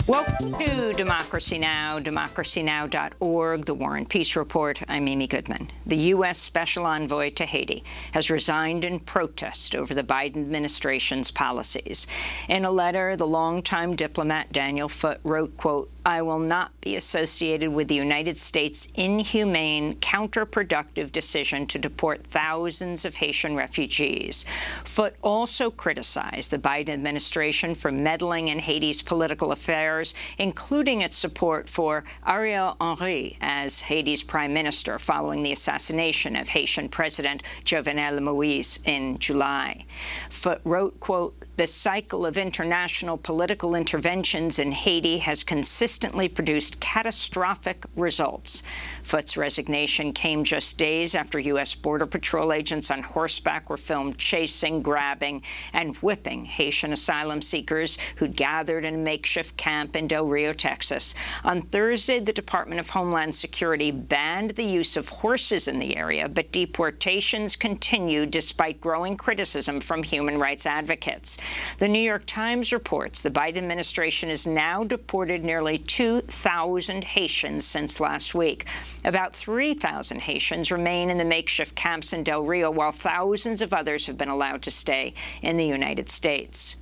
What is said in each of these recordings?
Welcome to Democracy Now!, democracynow.org, The War and Peace Report. I'm Amy Goodman. The U.S. Special Envoy to Haiti has resigned in protest over the Biden administration's policies. In a letter, the longtime diplomat Daniel Foote wrote, quote, "I will not be associated with the United States' inhumane, counterproductive decision to deport thousands of Haitian refugees." Foote also criticized the Biden administration for meddling in Haiti's political affairs, including its support for Ariel Henry as Haiti's prime minister following the assassination of Haitian President Jovenel Moïse in July. Foote wrote, quote, "The cycle of international political interventions in Haiti has consistently produced catastrophic results." Foote's resignation came just days after U.S. Border Patrol agents on horseback were filmed chasing, grabbing, and whipping Haitian asylum seekers who'd gathered in a makeshift camp in Del Rio, Texas. On Thursday, the Department of Homeland Security banned the use of horses in the area, but deportations continued despite growing criticism from human rights advocates. The New York Times reports the Biden administration has now deported nearly 2,000 Haitians since last week. About 3,000 Haitians remain in the makeshift camps in Del Rio, while thousands of others have been allowed to stay in the United States.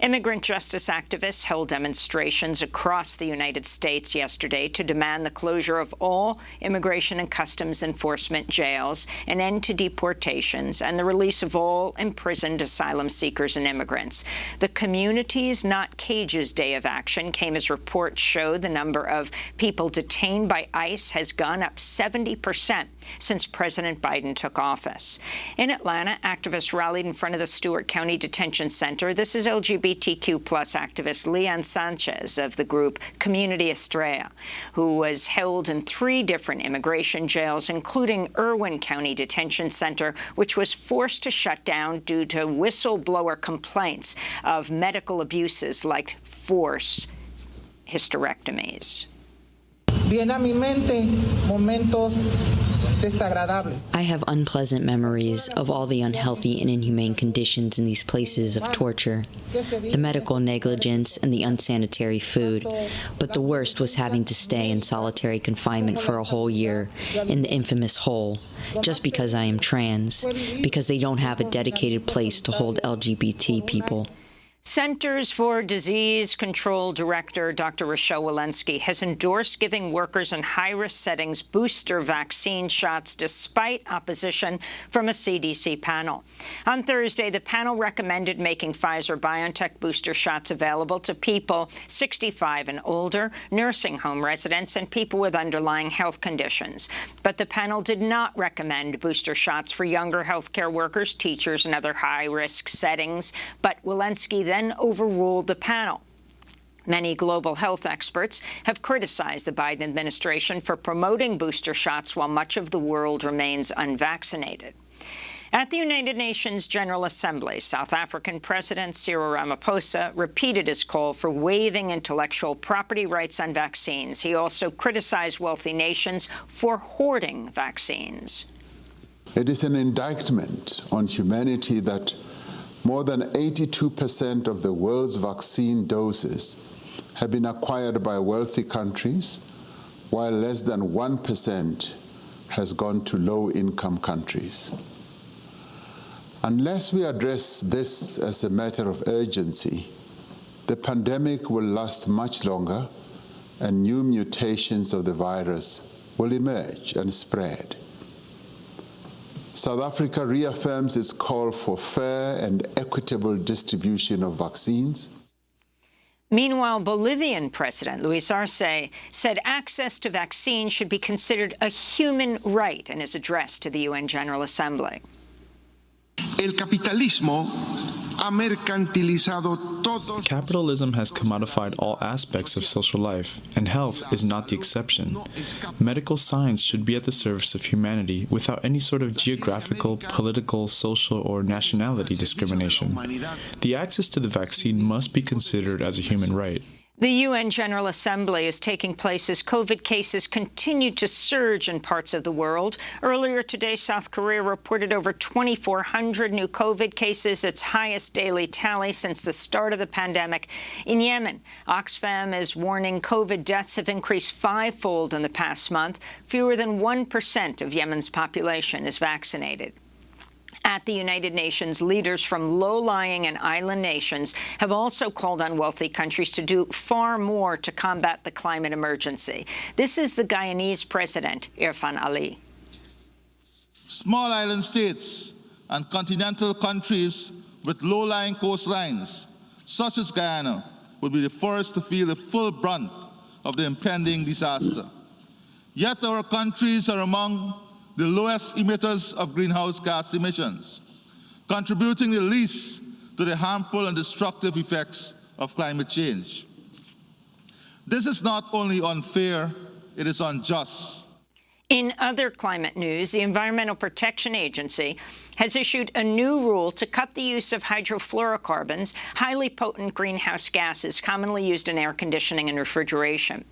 Immigrant justice activists held demonstrations across the United States yesterday to demand the closure of all Immigration and Customs Enforcement jails, an end to deportations, and the release of all imprisoned asylum seekers and immigrants. The Communities Not Cages Day of Action came as reports show the number of people detained by ICE has gone up 70% since President Biden took office. In Atlanta, activists rallied in front of the Stewart County Detention Center. This is LGBTQ+ activist Leon Sanchez of the group Community Estrella, who was held in 3 different immigration jails, including Irwin County Detention Center, which was forced to shut down due to whistleblower complaints of medical abuses like forced hysterectomies. Viene a mi mente momentos desagradables. I have unpleasant memories of all the unhealthy and inhumane conditions in these places of torture, the medical negligence and the unsanitary food, but the worst was having to stay in solitary confinement for a whole year in the infamous hole, just because I am trans, because they don't have a dedicated place to hold LGBT people. Centers for Disease Control Director Dr. Rochelle Walensky has endorsed giving workers in high-risk settings booster vaccine shots despite opposition from a CDC panel. On Thursday, the panel recommended making Pfizer-BioNTech booster shots available to people 65 and older, nursing home residents, and people with underlying health conditions. But the panel did not recommend booster shots for younger healthcare workers, teachers, and other high-risk settings. But Walensky then overruled the panel. Many global health experts have criticized the Biden administration for promoting booster shots while much of the world remains unvaccinated. At the United Nations General Assembly, South African President Cyril Ramaphosa repeated his call for waiving intellectual property rights on vaccines. He also criticized wealthy nations for hoarding vaccines. It is an indictment on humanity that more than 82% of the world's vaccine doses have been acquired by wealthy countries, while less than 1% has gone to low-income countries. Unless we address this as a matter of urgency, the pandemic will last much longer and new mutations of the virus will emerge and spread. South Africa reaffirms its call for fair and equitable distribution of vaccines. Meanwhile, Bolivian President Luis Arce said access to vaccines should be considered a human right in his address to the UN General Assembly. El capitalismo ha mercantilizado todos. Capitalism has commodified all aspects of social life, and health is not the exception. Medical science should be at the service of humanity without any sort of geographical, political, social, or nationality discrimination. The access to the vaccine must be considered as a human right. The UN General Assembly is taking place as COVID cases continue to surge in parts of the world. Earlier today, South Korea reported over 2,400 new COVID cases, its highest daily tally since the start of the pandemic. In Yemen, Oxfam is warning COVID deaths have increased fivefold in the past month. Fewer than 1% of Yemen's population is vaccinated. At the United Nations, leaders from low-lying and island nations have also called on wealthy countries to do far more to combat the climate emergency. This is the Guyanese president, Irfan Ali. Small island states and continental countries with low-lying coastlines, such as Guyana, will be the first to feel the full brunt of the impending disaster. Yet our countries are among the lowest emitters of greenhouse gas emissions, contributing the least to the harmful and destructive effects of climate change. This is not only unfair, it is unjust. In other climate news, the Environmental Protection Agency has issued a new rule to cut the use of hydrofluorocarbons, highly potent greenhouse gases commonly used in air conditioning and refrigeration.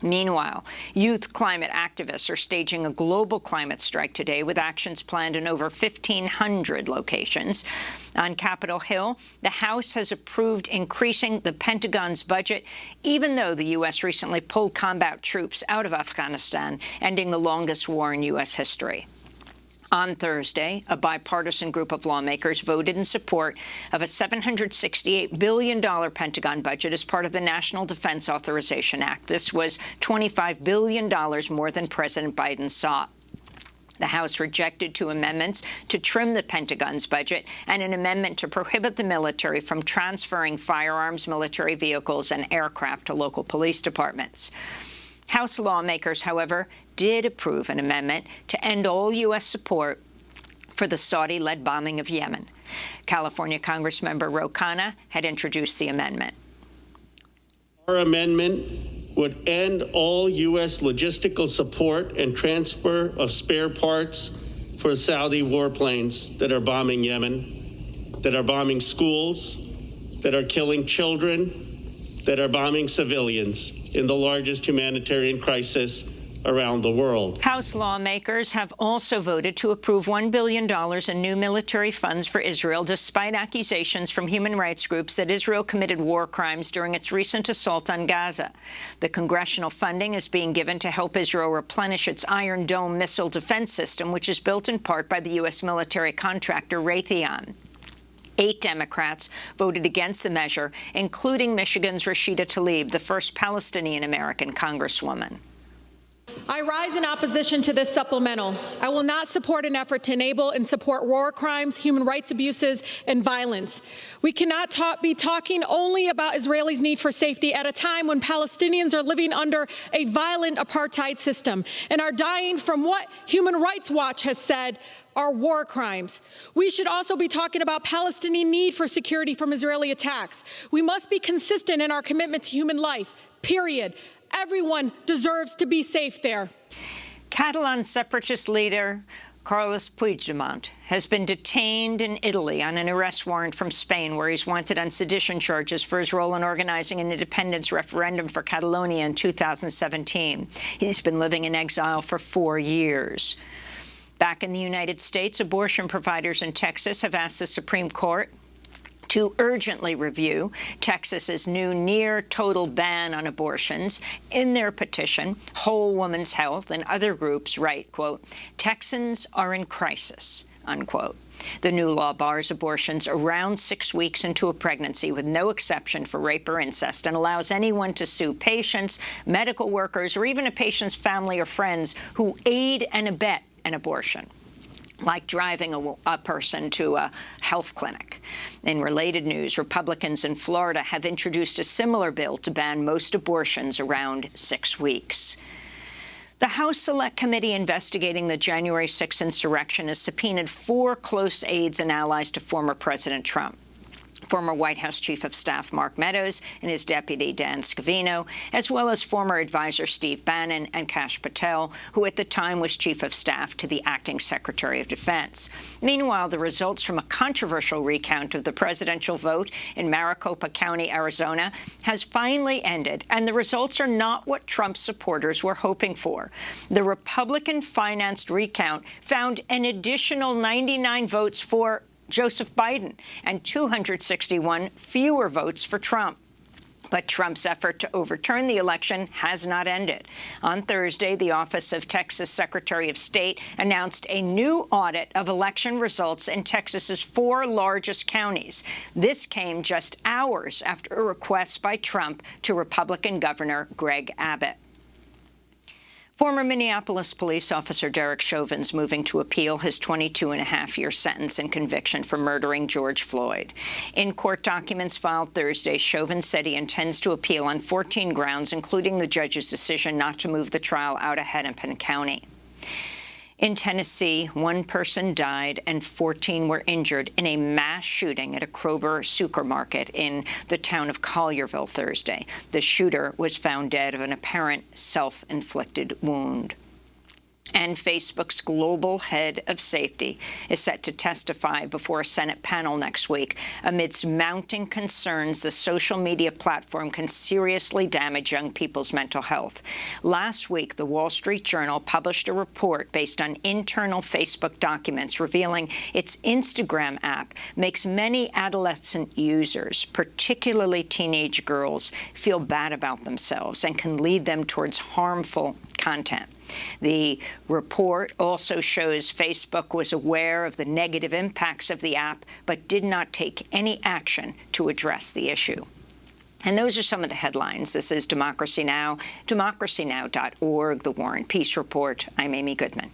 Meanwhile, youth climate activists are staging a global climate strike today with actions planned in over 1,500 locations. On Capitol Hill, the House has approved increasing the Pentagon's budget, even though the U.S. recently pulled combat troops out of Afghanistan, ending the longest war in U.S. history. On Thursday, a bipartisan group of lawmakers voted in support of a $768 billion Pentagon budget as part of the National Defense Authorization Act. This was $25 billion more than President Biden sought. The House rejected two amendments to trim the Pentagon's budget and an amendment to prohibit the military from transferring firearms, military vehicles, and aircraft to local police departments. House lawmakers, however, did approve an amendment to end all U.S. support for the Saudi-led bombing of Yemen. California Congressmember Ro Khanna had introduced the amendment. Our amendment would end all U.S. logistical support and transfer of spare parts for Saudi warplanes that are bombing Yemen, that are bombing schools, that are killing children, that are bombing civilians in the largest humanitarian crisis around the world. House lawmakers have also voted to approve $1 billion in new military funds for Israel, despite accusations from human rights groups that Israel committed war crimes during its recent assault on Gaza. The congressional funding is being given to help Israel replenish its Iron Dome missile defense system, which is built in part by the U.S. military contractor Raytheon. 8 Democrats voted against the measure, including Michigan's Rashida Tlaib, the first Palestinian-American congresswoman. I rise in opposition to this supplemental. I will not support an effort to enable and support war crimes, human rights abuses, and violence. We cannot be talking only about Israelis' need for safety at a time when Palestinians are living under a violent apartheid system and are dying from what Human Rights Watch has said are war crimes. We should also be talking about Palestinian need for security from Israeli attacks. We must be consistent in our commitment to human life, period. Everyone deserves to be safe there. Catalan separatist leader Carles Puigdemont has been detained in Italy on an arrest warrant from Spain, where he's wanted on sedition charges for his role in organizing an independence referendum for Catalonia in 2017. He's been living in exile for 4 years. Back in the United States, abortion providers in Texas have asked the Supreme Court to urgently review Texas's new near-total ban on abortions. In their petition, Whole Woman's Health and other groups write, quote, "Texans are in crisis," unquote. The new law bars abortions around 6 weeks into a pregnancy with no exception for rape or incest, and allows anyone to sue patients, medical workers, or even a patient's family or friends who aid and abet an abortion, like driving a person to a health clinic. In related news, Republicans in Florida have introduced a similar bill to ban most abortions around 6 weeks. The House Select Committee investigating the January 6th insurrection has subpoenaed 4 close aides and allies to former President Trump. Former White House Chief of Staff Mark Meadows and his deputy Dan Scavino, as well as former advisor Steve Bannon and Kash Patel, who at the time was Chief of Staff to the acting Secretary of Defense. Meanwhile, the results from a controversial recount of the presidential vote in Maricopa County, Arizona, has finally ended, and the results are not what Trump supporters were hoping for. The Republican-financed recount found an additional 99 votes for Joseph Biden and 261 fewer votes for Trump. But Trump's effort to overturn the election has not ended. On Thursday, the Office of Texas Secretary of State announced a new audit of election results in Texas's 4 largest counties. This came just hours after a request by Trump to Republican Governor Greg Abbott. Former Minneapolis police officer Derek Chauvin's moving to appeal his 22.5-year sentence and conviction for murdering George Floyd. In court documents filed Thursday, Chauvin said he intends to appeal on 14 grounds, including the judge's decision not to move the trial out of Hennepin County. In Tennessee, 1 person died and 14 were injured in a mass shooting at a Kroger supermarket in the town of Collierville Thursday. The shooter was found dead of an apparent self-inflicted wound. And Facebook's global head of safety is set to testify before a Senate panel next week amidst mounting concerns the social media platform can seriously damage young people's mental health. Last week, the Wall Street Journal published a report based on internal Facebook documents revealing its Instagram app makes many adolescent users, particularly teenage girls, feel bad about themselves and can lead them towards harmful content. The report also shows Facebook was aware of the negative impacts of the app, but did not take any action to address the issue. And those are some of the headlines. This is Democracy Now!, democracynow.org, The War and Peace Report. I'm Amy Goodman.